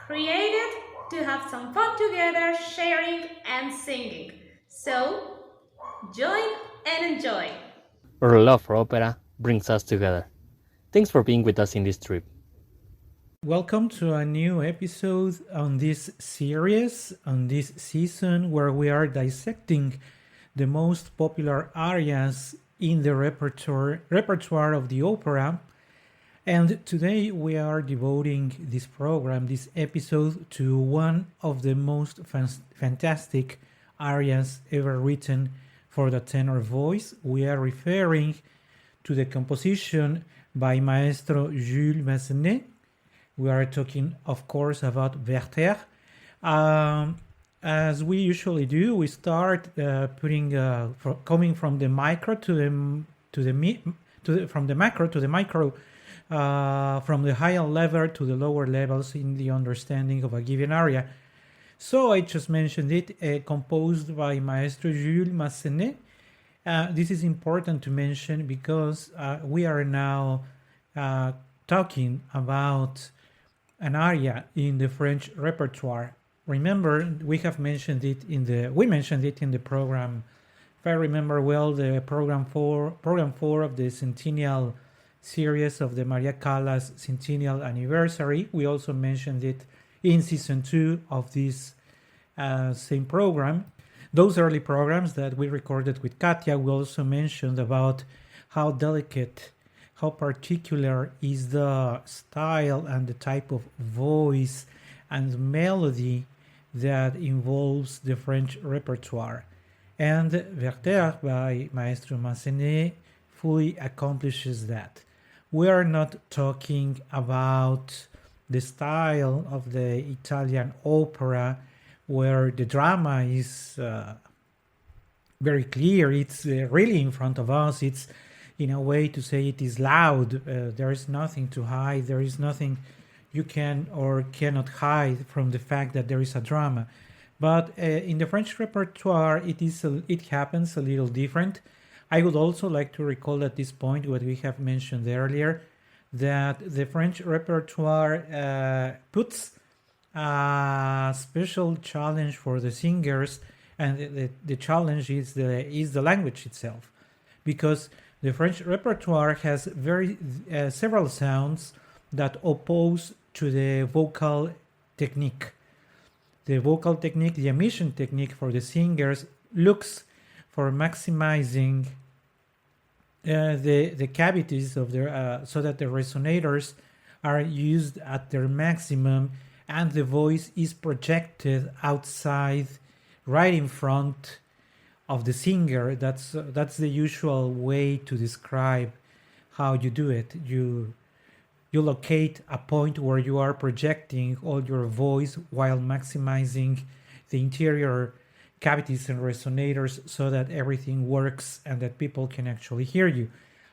created to have some fun together, sharing and singing. So, join and enjoy. Our love for opera brings us together. Thanks for being with us in this trip. Welcome to a new episode on this series, on this season, where we are dissecting the most popular arias in the repertoire of the opera. And today we are devoting this program, this episode, to one of the most fantastic arias ever written for the tenor voice. We are referring to the composition by Maestro Jules Massenet. We are talking, of course, about Werther. As we usually do, we start coming from the micro from the macro to the micro, from the higher level to the lower levels in the understanding of a given aria. So I just mentioned it, composed by Maestro Jules Massenet. This is important to mention because we are now talking about an aria in the French repertoire. Remember, we mentioned it in the program. If I remember well, the program four of the centennial series of the Maria Callas centennial anniversary. We also mentioned it in season 2 of this same program. Those early programs that we recorded with Katia, we also mentioned about how delicate, how particular is the style and the type of voice and melody that involves the French repertoire. And Werther by Maestro Massenet fully accomplishes that. We are not talking about the style of the Italian opera where the drama is very clear. It's really in front of us. It's in a way to say it is loud. There is nothing to hide. There is nothing you can or cannot hide from the fact that there is a drama. But in the French repertoire, it happens a little different. I would also like to recall at this point what we have mentioned earlier, that the French repertoire puts a special challenge for the singers, and the challenge is the language itself, because the French repertoire has several sounds that oppose to the vocal technique. The vocal technique, the emission technique for the singers looks for maximizing the cavities of their so that the resonators are used at their maximum and the voice is projected outside, right in front of the singer. That's the usual way to describe how you do it. You locate a point where you are projecting all your voice while maximizing the interior cavities and resonators so that everything works and that people can actually hear you.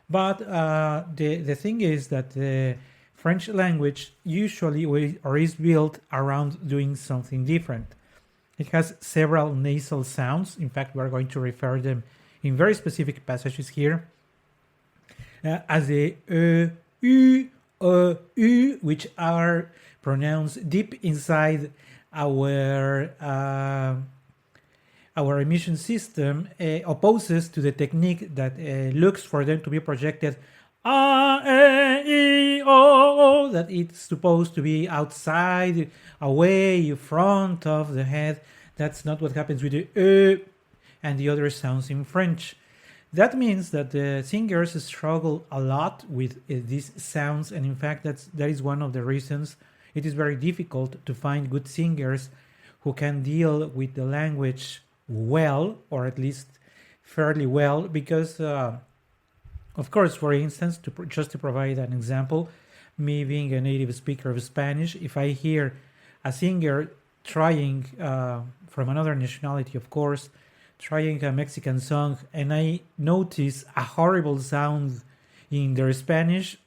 But the thing is that the French language usually is built around doing something different. It has several nasal sounds. In fact, we are going to refer them in very specific passages here as the u, u, which are pronounced deep inside our emission system, opposes to the technique that looks for them to be projected that it's supposed to be outside, away, front of the head. That's not what happens with the and the other sounds in French. That means that the singers struggle a lot with these sounds, and in fact that is one of the reasons it is very difficult to find good singers who can deal with the language well, or at least fairly well, because of course, for instance, just to provide an example, me being a native speaker of Spanish, if I hear a singer trying, from another nationality, of course, trying a Mexican song, and I notice a horrible sound in their Spanish,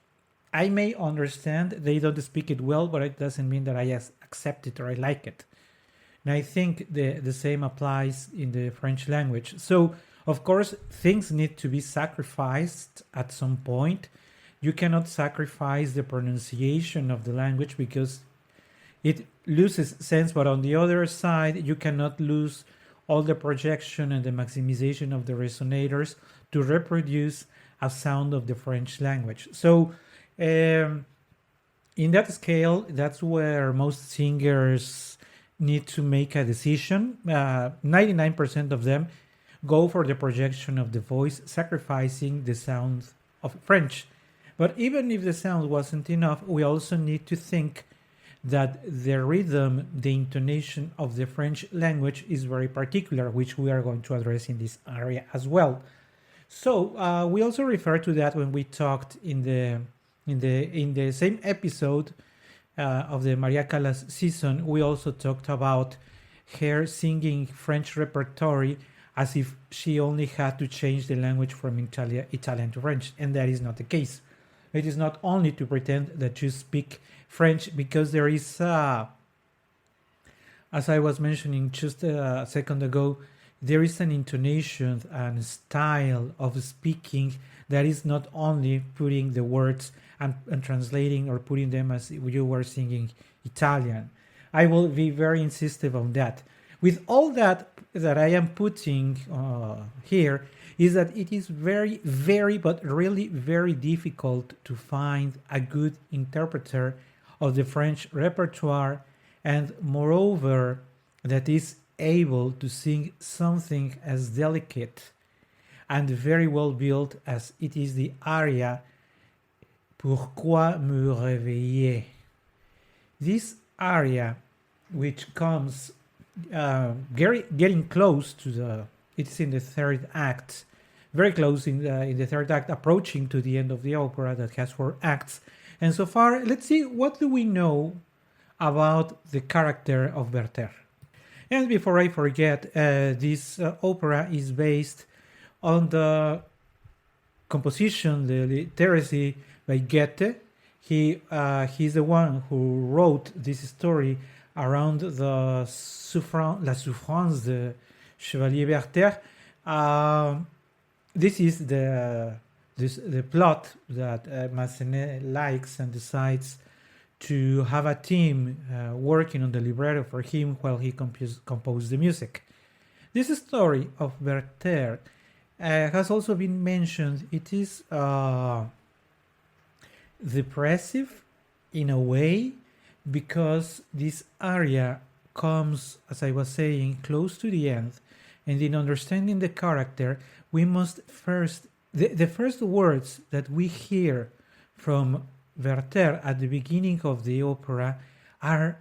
I may understand they don't speak it well, but it doesn't mean that I accept it or I like it. And I think the same applies in the French language. So, of course, things need to be sacrificed at some point. You cannot sacrifice the pronunciation of the language because it loses sense, but on the other side, you cannot lose all the projection and the maximization of the resonators to reproduce a sound of the French language. So, in that scale, that's where most singers need to make a decision. 99% of them go for the projection of the voice, sacrificing the sound of French. But even if the sound wasn't enough, we also need to think that the rhythm, the intonation of the French language is very particular, which we are going to address in this area as well. So we also refer to that when we talked in the same episode of the Maria Callas season. We also talked about her singing French repertoire as if she only had to change the language from Italian to French, and that is not the case. It is not only to pretend that you speak French, because there is, as I was mentioning just a second ago, there is an intonation and style of speaking that is not only putting the words and translating or putting them as if you were singing Italian. I will be very insistent on that. With all that I am putting here, is that it is very, very, but really very difficult to find a good interpreter of the French repertoire, and moreover, that is able to sing something as delicate and very well built as it is the aria Pourquoi me réveiller. This aria, which comes getting close to it's in the third act, very close in the third act, approaching to the end of the opera that has 4 acts. And so far, let's see, what do we know about the character of Werther? And before I forget, this opera is based on the composition, the literacy by Goethe. He's the one who wrote this story around the La Souffrance de Chevalier Werther. This is the plot that Massenet likes and decides to have a team working on the libretto for him while he composed the music. This story of Werther has also been mentioned. It is depressive in a way, because this aria comes, as I was saying, close to the end, and in understanding the character, we must first, the first words that we hear from Werther at the beginning of the opera are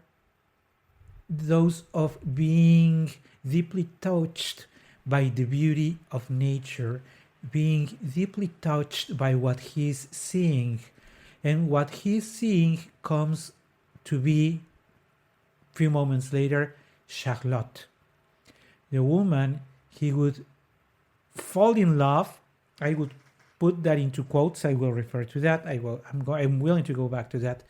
those of being deeply touched by the beauty of nature, being deeply touched by what he's seeing, and what he's seeing comes to be, a few moments later, Charlotte, the woman he would fall in love. I would put that into quotes. I will refer to that. I'm willing to go back to that.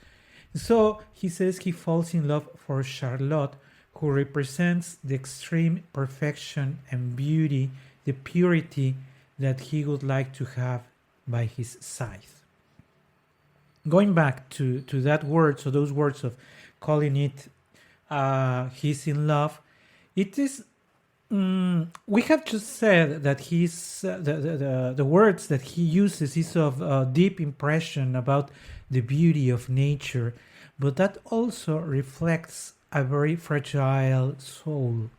So he says he falls in love for Charlotte, who represents the extreme perfection and beauty, the purity that he would like to have by his side. Going back to that word, so those words of calling it he's in love, it is, we have just said that he's the words that he uses is of deep impression about the beauty of nature, but that also reflects a very fragile soul.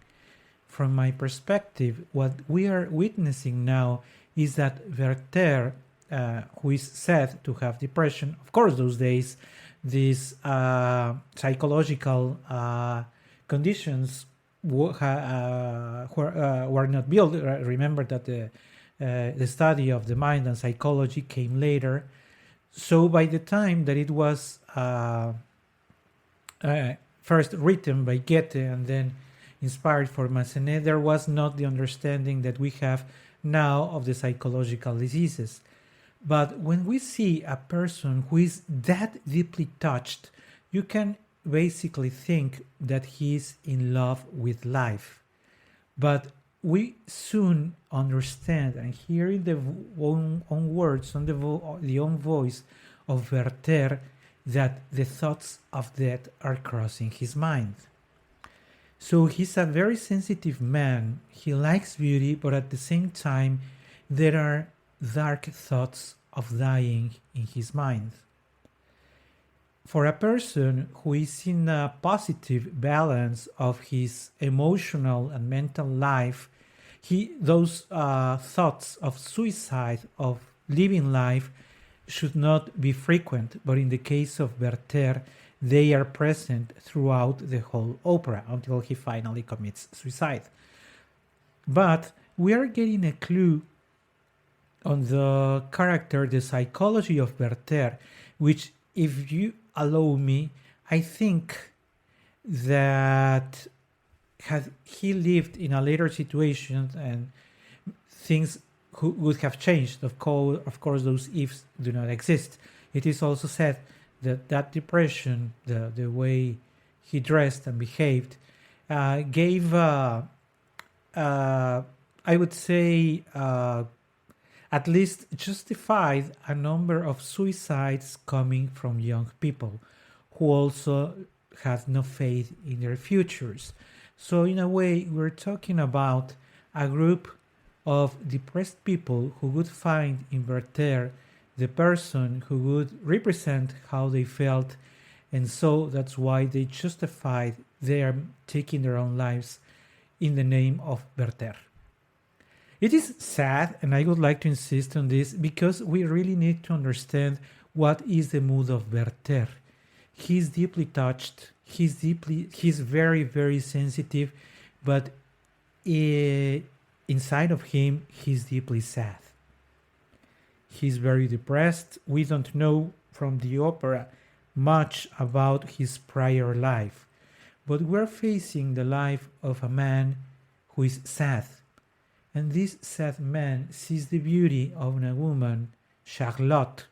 From my perspective, what we are witnessing now is that Werther, who is said to have depression, of course those days these psychological conditions were not built. Remember that the study of the mind and psychology came later. So by the time that it was first written by Goethe and then inspired for Massenet, there was not the understanding that we have now of the psychological diseases. But when we see a person who is that deeply touched, you can basically think that he is in love with life. But we soon understand, and hearing the own words on the own voice of Werther, that the thoughts of death are crossing his mind. So he's a very sensitive man. He likes beauty, but at the same time, there are dark thoughts of dying in his mind. For a person who is in a positive balance of his emotional and mental life, those thoughts of suicide, of living life, should not be frequent. But in the case of Werther, they are present throughout the whole opera until he finally commits suicide. But we are getting a clue on the character, the psychology of Werther, which, if you allow me, I think that had he lived in a later situation and things would have changed. Of course, those ifs do not exist. It is also said that depression, the way he dressed and behaved, gave, I would say, at least justified a number of suicides coming from young people who also had no faith in their futures. So in a way, we're talking about a group of depressed people who would find in Werther the person who would represent how they felt, and so that's why they justified their taking their own lives in the name of Werther. It is sad, and I would like to insist on this, because we really need to understand what is the mood of Werther. He's deeply touched, he's very, very sensitive, but inside of him, he's deeply sad. He's very depressed. We don't know from the opera much about his prior life, but we're facing the life of a man who is sad. And this sad man sees the beauty of a woman, Charlotte,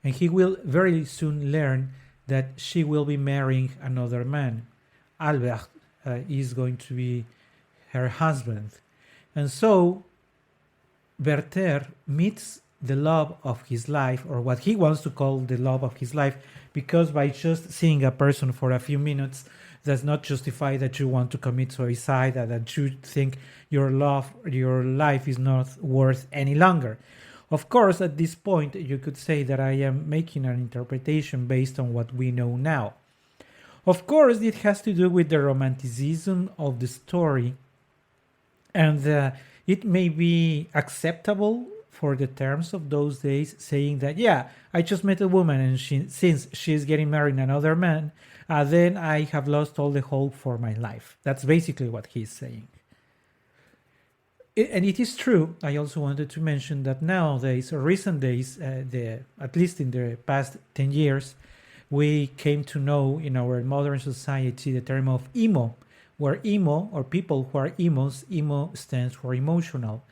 and he will very soon learn that she will be marrying another man. Albert is going to be her husband. And so Werther meets the love of his life, or what he wants to call the love of his life, because by just seeing a person for a few minutes does not justify that you want to commit suicide and that you think your life is not worth any longer. Of course, at this point, you could say that I am making an interpretation based on what we know now. Of course, it has to do with the romanticism of the story, and it may be acceptable for the terms of those days, saying that, yeah, I just met a woman, and since she's getting married to another man, then I have lost all the hope for my life. That's basically what he's saying. And it is true. I also wanted to mention that nowadays, or recent days, at least in the past 10 years, we came to know in our modern society the term of emo, where emo, or people who are emos, emo stands for emotional.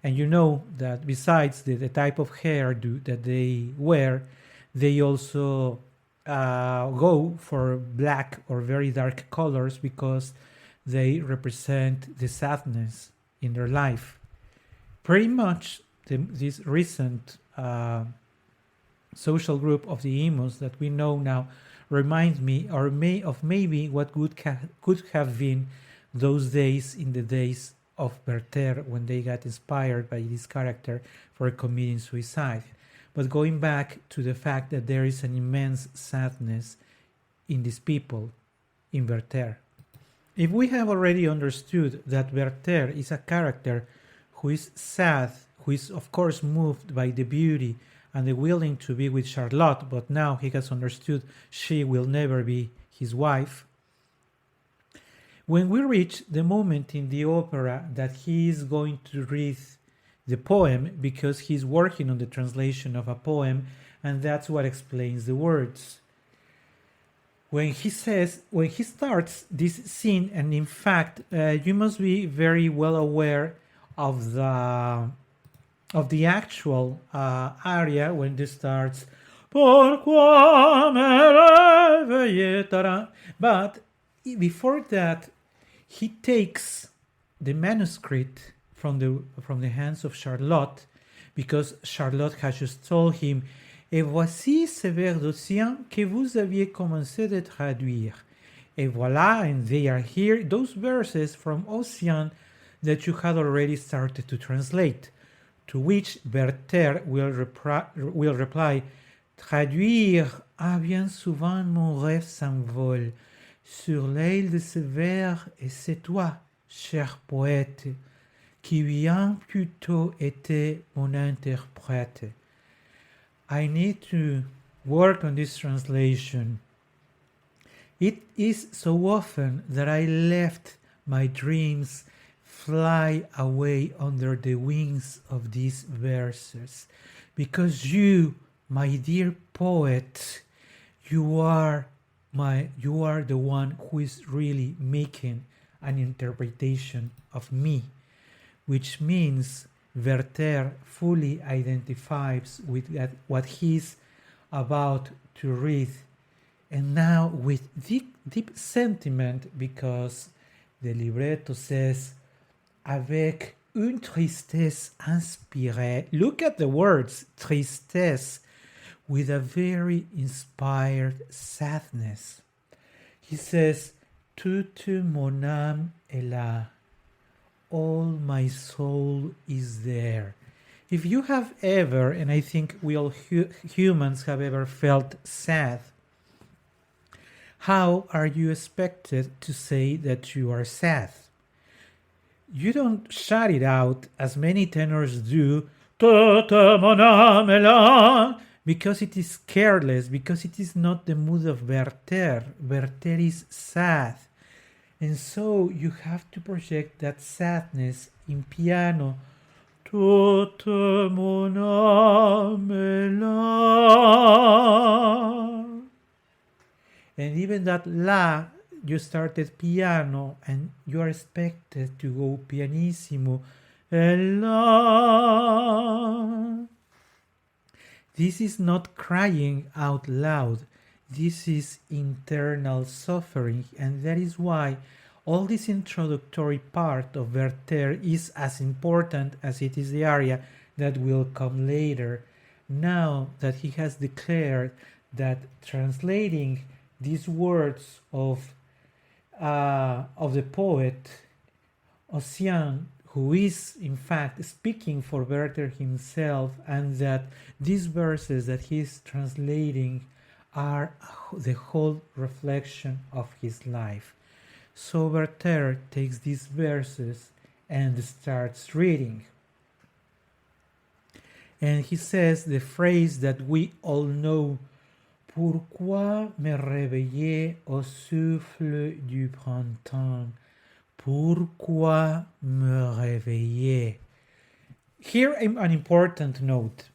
And you know that besides the type of hairdo that they wear, they also go for black or very dark colors because they represent the sadness in their life. Pretty much this recent social group of the emos that we know now reminds me of maybe what could have been those days in the days of Werther, when they got inspired by this character for committing suicide. But going back to the fact that there is an immense sadness in these people, in Werther. If we have already understood that Werther is a character who is sad, who is of course moved by the beauty and the willing to be with Charlotte, but now he has understood she will never be his wife. When we reach the moment in the opera that he is going to read the poem, because he's working on the translation of a poem, and that's what explains the words. When he starts this scene, and in fact, you must be very well aware of the actual aria when this starts. Pourquoi, réveiller. But before that, he takes the manuscript from the hands of Charlotte, because Charlotte has just told him, Et voici ces vers d'Ossian que vous aviez commencé de traduire. Et voilà, and they are here, those verses from Ossian that you had already started to translate. To which Werther will reply, traduire, ah bien souvent mon rêve s'envole sur l'aile de ce vers, et c'est toi, cher poète, qui bien plutôt était mon interprète. I need to work on this translation. It is so often that I left my dreams fly away under the wings of these verses, because you, my dear poet, you are the one who is really making an interpretation of me, which means Werther fully identifies with what he's about to read, and now with deep sentiment, because the libretto says, avec une tristesse inspirée. Look at the words, tristesse, with a very inspired sadness. He says, toute mon âme est là. All my soul is there. If you have ever, and I think we all humans have ever felt sad, how are you expected to say that you are sad? You don't shout it out as many tenors do, toute mon âme est là, because it is careless, because it is not the mood of Werther. Werther is sad. And so you have to project that sadness in piano. Toute mon âme est là. And even that la, you started piano and you are expected to go pianissimo. Et la. This is not crying out loud. This is internal suffering, and that is why all this introductory part of Werther is as important as it is the aria that will come later. Now that he has declared that translating these words of the poet Ossian, who is in fact speaking for Werther himself, and that these verses that he is translating are the whole reflection of his life. So Werther takes these verses and starts reading. And he says the phrase that we all know, Pourquoi me réveiller au souffle du printemps? Pourquoi me réveiller? Here an important note.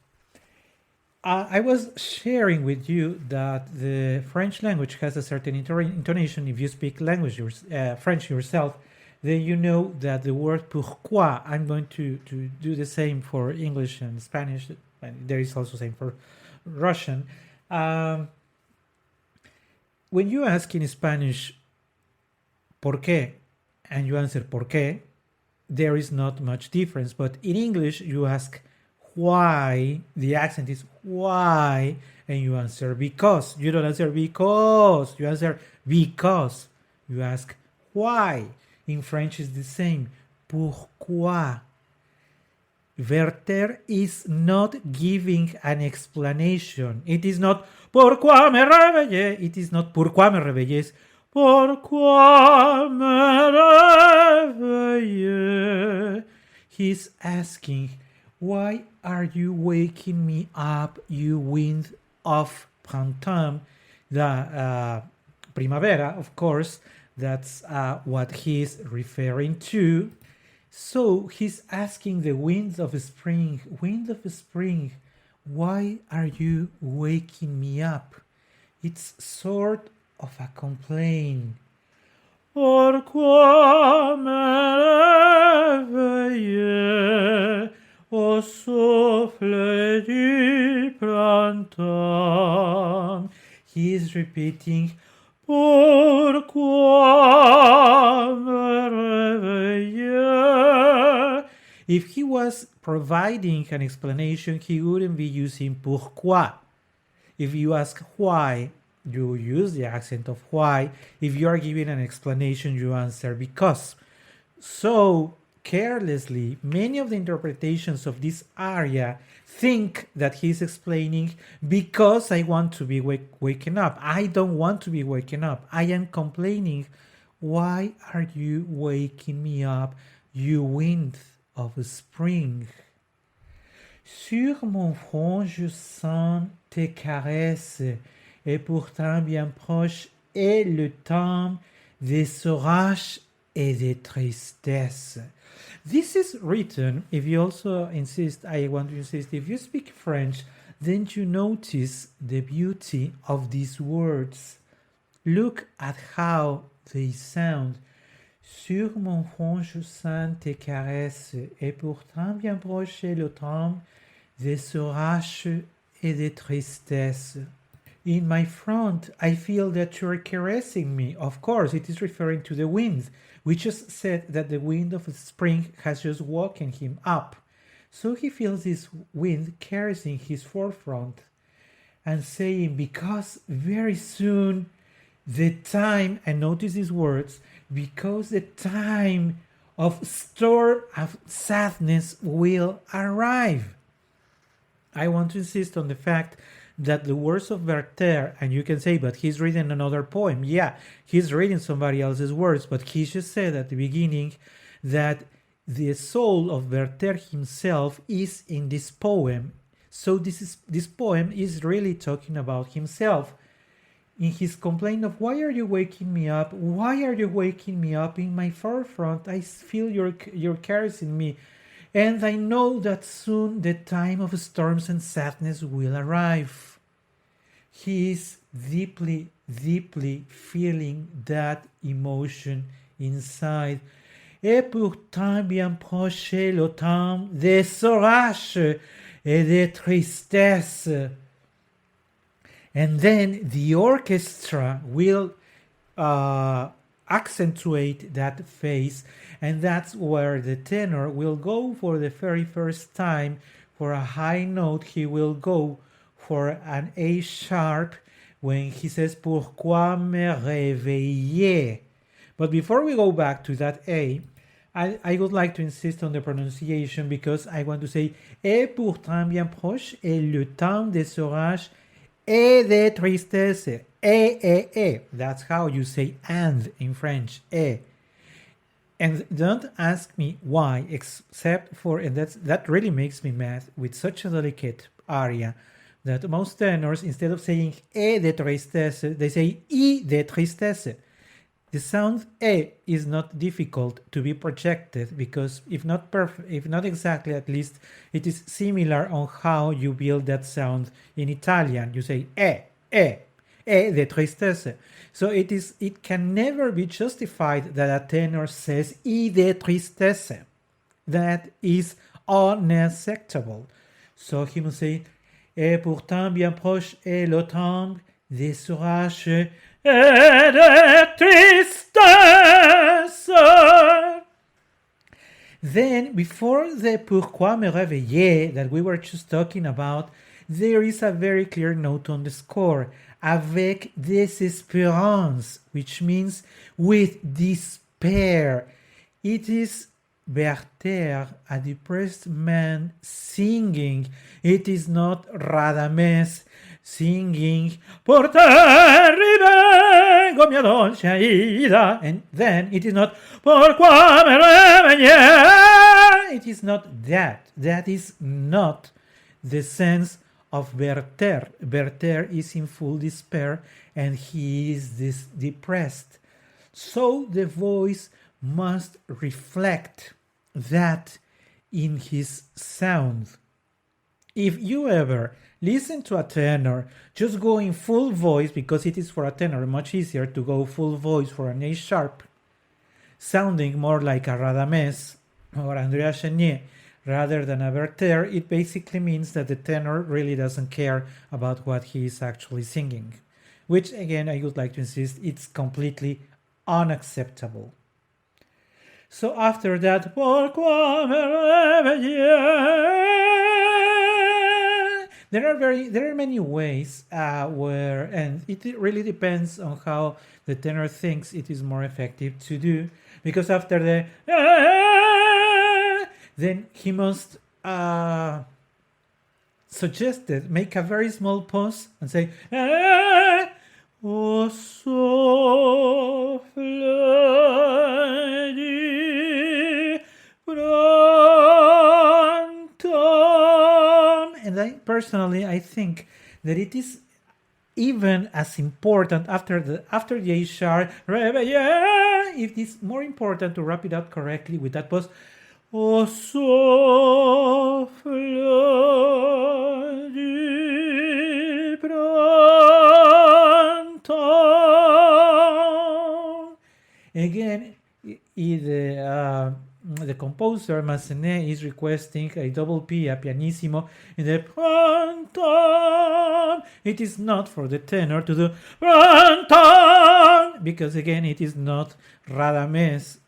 I was sharing with you that the French language has a certain intonation. If you speak French yourself, then you know that the word pourquoi, I'm going to do the same for English and Spanish, and there is also the same for Russian. When you ask in Spanish, ¿por qué? And you answer ¿por qué?, there is not much difference. But in English, you ask why, the accent is why, and you answer because. You don't answer because, you answer because. You ask why. In French, it's the same. Pourquoi? Werther is not giving an explanation. It is not pourquoi me réveiller. It is not pourquoi me réveiller. It's pourquoi me réveiller. He's asking, why are you waking me up, you wind of printemps? The primavera, of course, that's what he's referring to. So he's asking the wind of spring, why are you waking me up? It's sort of a complaint. Pourquoi me réveiller au souffle du printemps? He is repeating, pourquoi me réveiller? If he was providing an explanation, he wouldn't be using pourquoi. If you ask why, you use the accent of why. If you are giving an explanation, you answer because. So, carelessly, many of the interpretations of this aria think that he's explaining because I want to be waking up. I don't want to be waking up. I am complaining. Why are you waking me up, you wind of spring? Sur mon front je sens tes caresses, et pourtant bien proche est le temps des orages et des tristesses. This is written, if you also insist, I want to insist, if you speak French, then you notice the beauty of these words. Look at how they sound. Sur mon front je sens tes caresses, et pourtant bien proche est le temps des orages et des tristesses. In my front, I feel that you're caressing me. Of course, it is referring to the wind. We just said that the wind of spring has just woken him up. So he feels this wind caressing his forefront and saying, because very soon the time, and notice these words, because the time of storm of sadness will arrive. I want to insist on the fact that the words of Werther, and you can say, but he's reading another poem. Yeah, he's reading somebody else's words, but he just said at the beginning that the soul of Werther himself is in this poem. So this poem is really talking about himself. In his complaint of why are you waking me up? Why are you waking me up? In my forefront, I feel you're caressing me. And I know that soon the time of storms and sadness will arrive. He is deeply, deeply feeling that emotion inside. Et pourtant bien proche le temps des orages et des tristesses. And then the orchestra will accentuate that phase, and that's where the tenor will go for the very first time for a high note. He will go for an A sharp when he says Pourquoi me réveiller. But before we go back to that A, I would like to insist on the pronunciation because I want to say Et pourtant bien proche est le temps des orages et des tristesses. E. That's how you say and in French. E. And don't ask me why, except for, and that really makes me mad with such a delicate aria, that most tenors, instead of saying E de tristesse, they say I de tristesse. The sound E is not difficult to be projected because if not perfect, if not exactly, at least it is similar on how you build that sound in Italian. You say E de tristesse. So it can never be justified that a tenor says I de tristesse. That is unacceptable. So he must say Et pourtant bien proche est le temps des orages et des tristesses. Then, before the Pourquoi me réveiller that we were just talking about, there is a very clear note on the score, avec désespérance, which means with despair. It is Werther, a depressed man, singing. It is not Radames singing, Por te rivengo mia dolce Aida. And then it is not, Pourquoi me réveiller. It is not that. That is not the sense of Werther. Werther is in full despair and he is depressed. So the voice must reflect that in his sound. If you ever listen to a tenor just going full voice, because it is for a tenor much easier to go full voice for an A sharp, sounding more like a Radames or Andrea Chenier rather than a Werther, it basically means that the tenor really doesn't care about what he is actually singing, which again I would like to insist it's completely unacceptable. So after that, Pourquoi me réveiller? there are many ways where, and it really depends on how the tenor thinks it is more effective to do, because after the then he must suggested make a very small pause and say oh softly pronto. And I think that it is even as important after the A sharp réveiller, it is more important to wrap it up correctly with that pause. Oh softly pronto. Again, the composer Massenet is requesting a double P, a pianissimo in the pronto. It is not for the tenor to do pronto, because again it is not Radames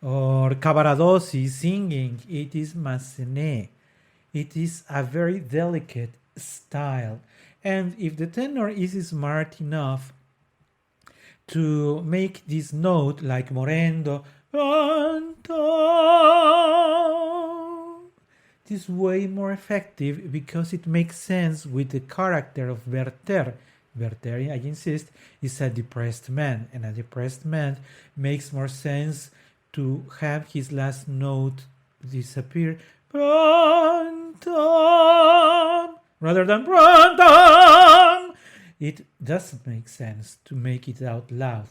or Cavaradossi singing. It is Massenet. It is a very delicate style, and if the tenor is smart enough to make this note like morendo pronto, it is way more effective because it makes sense with the character of Werther. Werther, I insist, is a depressed man, and a depressed man makes more sense to have his last note disappear pronto rather than pronto. It doesn't make sense to make it out loud.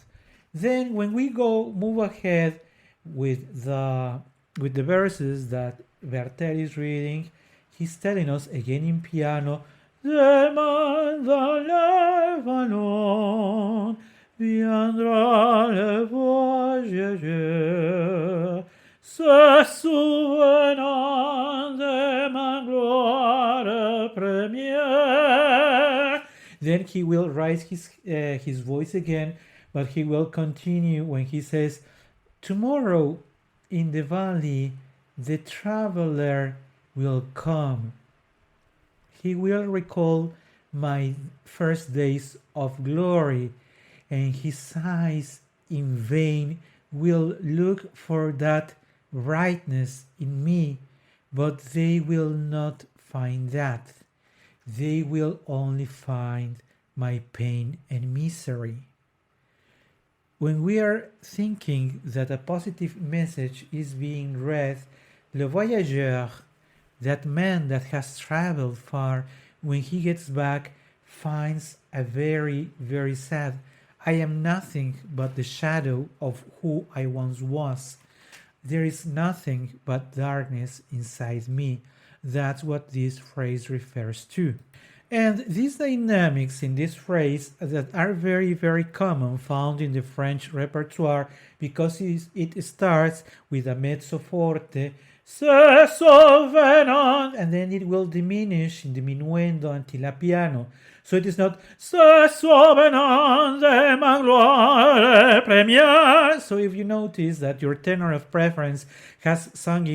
Then when we move ahead with the verses that Werther is reading, he's telling us again in piano, demanda l'Evanon, viendra le voyageur, se souvenant de ma gloire première. Then he will raise his voice again, but he will continue when he says, tomorrow in the valley the traveler will come. He will recall my first days of glory, and his eyes in vain will look for that brightness in me, but they will not find that. They will only find my pain and misery. When we are thinking that a positive message is being read, le voyageur, that man that has traveled far, when he gets back, finds a very, very sad, I am nothing but the shadow of who I once was. There is nothing but darkness inside me. That's what this phrase refers to. And these dynamics in this phrase that are very, very common, found in the French repertoire, because it starts with a mezzo forte, se souvenant, and then it will diminish in diminuendo until a piano. So it is not se souvenant de ma gloire première. So if you notice that your tenor of preference has sung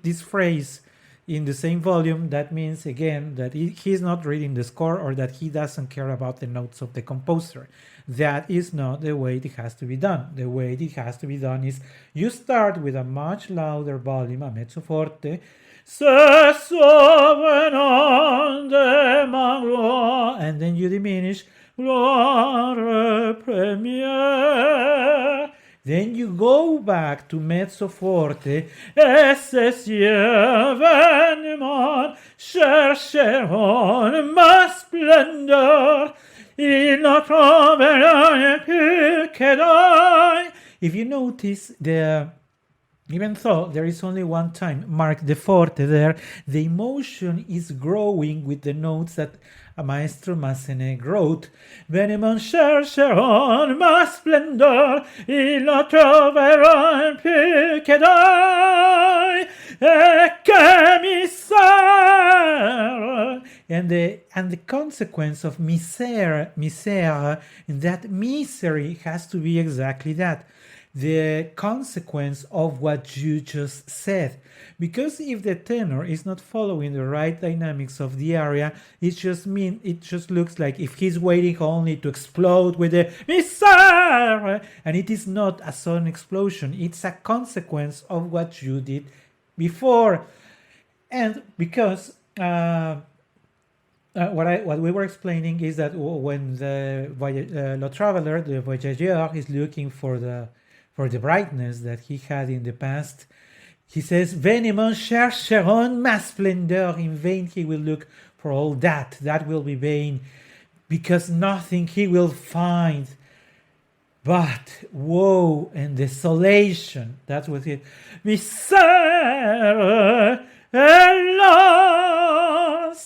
this phrase in the same volume, that means again that he's not reading the score, or that he doesn't care about the notes of the composer. That is not the way it has to be done. The way it has to be done is you start with a much louder volume, a mezzo forte, se souvenant de ma gloire, and then you diminish gloire première. Then you go back to mezzo forte, et ces cieux événements chercheront ma splendeur, ils ne trouveront plus que d'œil. If you notice, even though there is only one time marked the forte there, the emotion is growing with the notes that Maestro Massenet wrote. Vénément chercheront ma splendeur, ils ne trouveront plus que d'œil, et que misère. And the consequence of misère, that misery has to be exactly that. the consequence of what you just said. Because if the tenor is not following the right dynamics of the aria, it just looks like if he's waiting only to explode with the Messiah, and it is not a sudden explosion, it's a consequence of what you did before. And because what we were explaining is that when the traveler, the voyageur, is looking for the brightness that he had in the past, he says, "Venimons chercherons ma splendeur." In vain he will look for all that. That will be vain, because nothing he will find but woe and desolation. That's what it. Misère, hélas.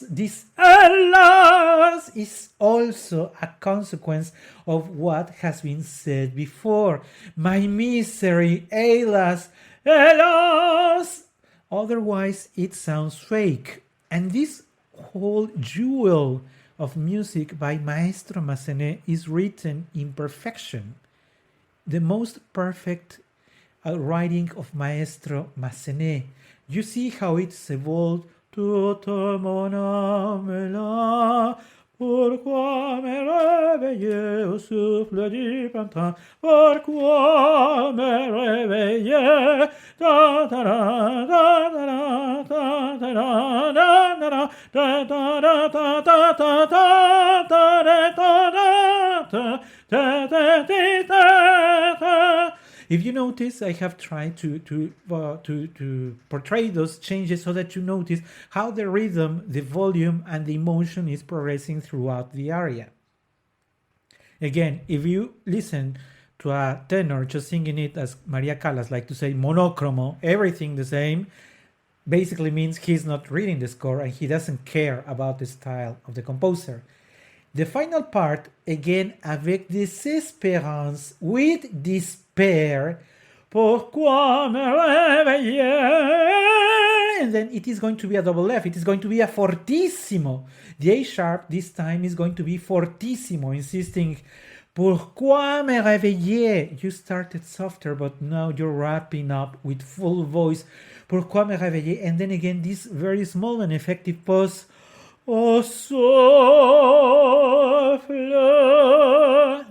This hélas is also a consequence of what has been said before. My misery, hélas, hélas. Otherwise, it sounds fake. And this whole jewel of music by Maestro Massenet is written in perfection. The most perfect writing of Maestro Massenet. You see how it's evolved. Toute mon âme là, pourquoi me réveiller au souffle du printemps? Pourquoi me réveiller? Da da da da da da da da da. If you notice, I have tried to portray those changes so that you notice how the rhythm, the volume, and the emotion is progressing throughout the aria. Again, if you listen to a tenor just singing it, as Maria Callas like to say, monocromo, everything the same, basically means he's not reading the score and he doesn't care about the style of the composer. The final part, again, avec désespérance, with despair, pourquoi me réveiller? And then it is going to be a double F. It is going to be a fortissimo. The A sharp this time is going to be fortissimo, insisting, pourquoi me réveiller? You started softer, but now you're wrapping up with full voice. Pourquoi me réveiller? And then again, this very small and effective pause. Oh, souffle.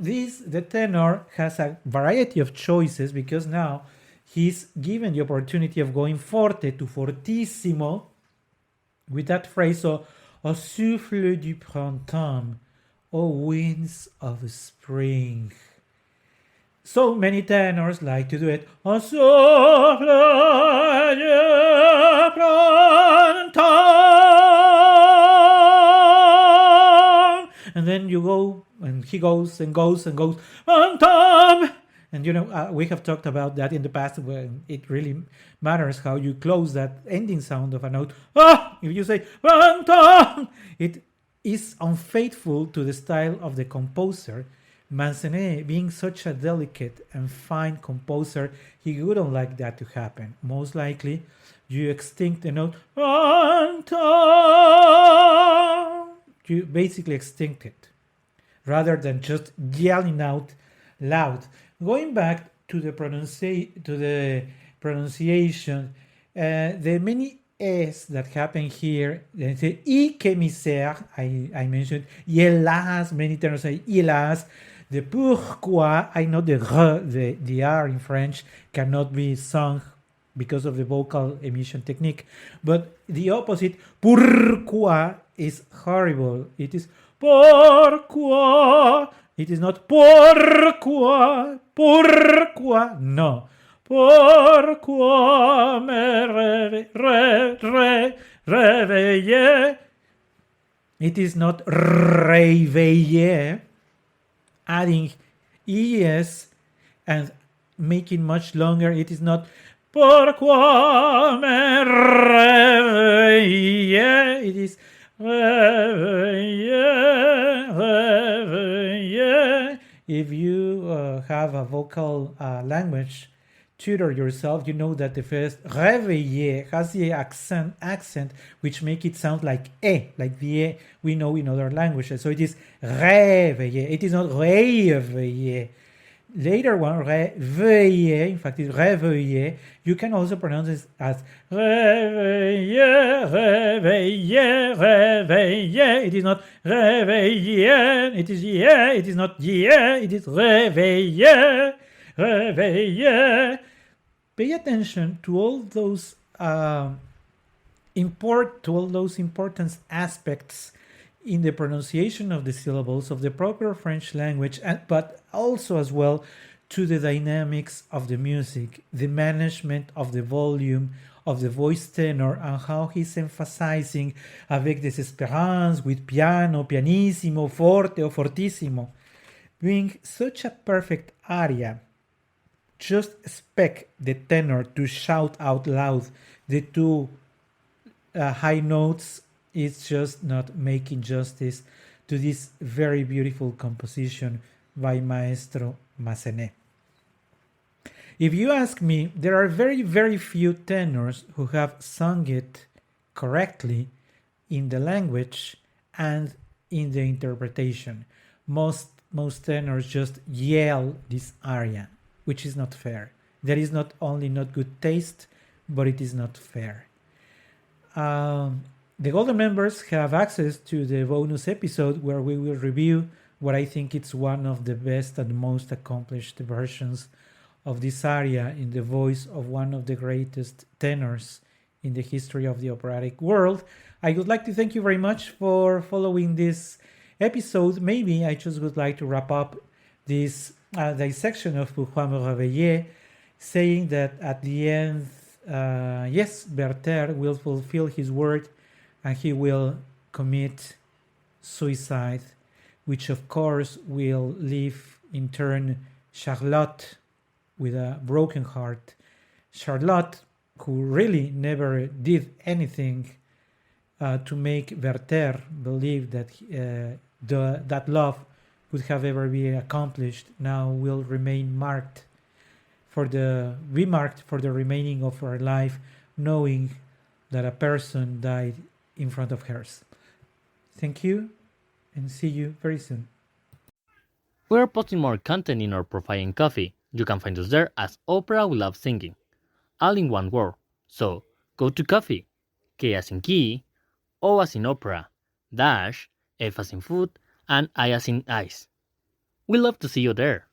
The tenor has a variety of choices because now he's given the opportunity of going forte to fortissimo with that phrase, oh souffle du printemps, oh winds of spring. So many tenors like to do it. Oh souffle du printemps. And then you go, and he goes and goes and goes, phantom. And we have talked about that in the past, when it really matters how you close that ending sound of a note. If you say phantom, it is unfaithful to the style of the composer. Massenet, being such a delicate and fine composer, he wouldn't like that to happen. Most likely, you extinct the note phantom. You basically extinct it, rather than just yelling out loud. Going back to the pronunciation, the many S that happen here, the I que misère, I mentioned, hélas, many tenors say hélas. The pourquoi, I know the R, the R in French cannot be sung because of the vocal emission technique, but the opposite, pourquoi, is horrible. It is pourquoi. It is not pourquoi, no. Pourquoi me réveiller? It is not réveiller. Adding es and making much longer. It is not pourquoi me réveiller. It is réveiller, réveiller. If you have a vocal language tutor yourself, you know that the first réveiller has the accent which make it sound like like the e we know in other languages. So it is réveiller. It is not réveiller. later one, réveiller, in fact, it's réveiller. You can also pronounce it as réveiller, réveiller, réveiller. It is not réveiller, it is yeah, it is not yeah, it is réveiller, réveiller. Pay attention to all those important aspects in the pronunciation of the syllables of the proper French language, but also as well to the dynamics of the music, the management of the volume of the voice tenor, and how he's emphasizing avec desespérance, with piano, pianissimo, forte or fortissimo. Being such a perfect aria, just expect the tenor to shout out loud the two high notes. It's just not making justice to this very beautiful composition by Maestro Massenet. If you ask me, there are very, very few tenors who have sung it correctly in the language and in the interpretation. Most tenors just yell this aria, which is not fair. There is not only not good taste, but it is not fair. The Golden members have access to the bonus episode where we will review what I think it's one of the best and most accomplished versions of this aria in the voice of one of the greatest tenors in the history of the operatic world. I would like to thank you very much for following this episode. Maybe I just would like to wrap up this dissection of Pourquoi me réveiller, saying that at the end, yes, Werther will fulfill his word and he will commit suicide, which of course will leave in turn Charlotte with a broken heart. Charlotte, who really never did anything to make Werther believe that that love would have ever been accomplished, now will remain remarked for the remaining of her life, knowing that a person died in front of hers. Thank you, and see you very soon. We're posting more content in our profile in Coffee. You can find us there as Opera We Love Singing, all in one word. So go to Coffee, K as in key, O as in opera, dash, F as in food, and I as in ice. We love to see you there.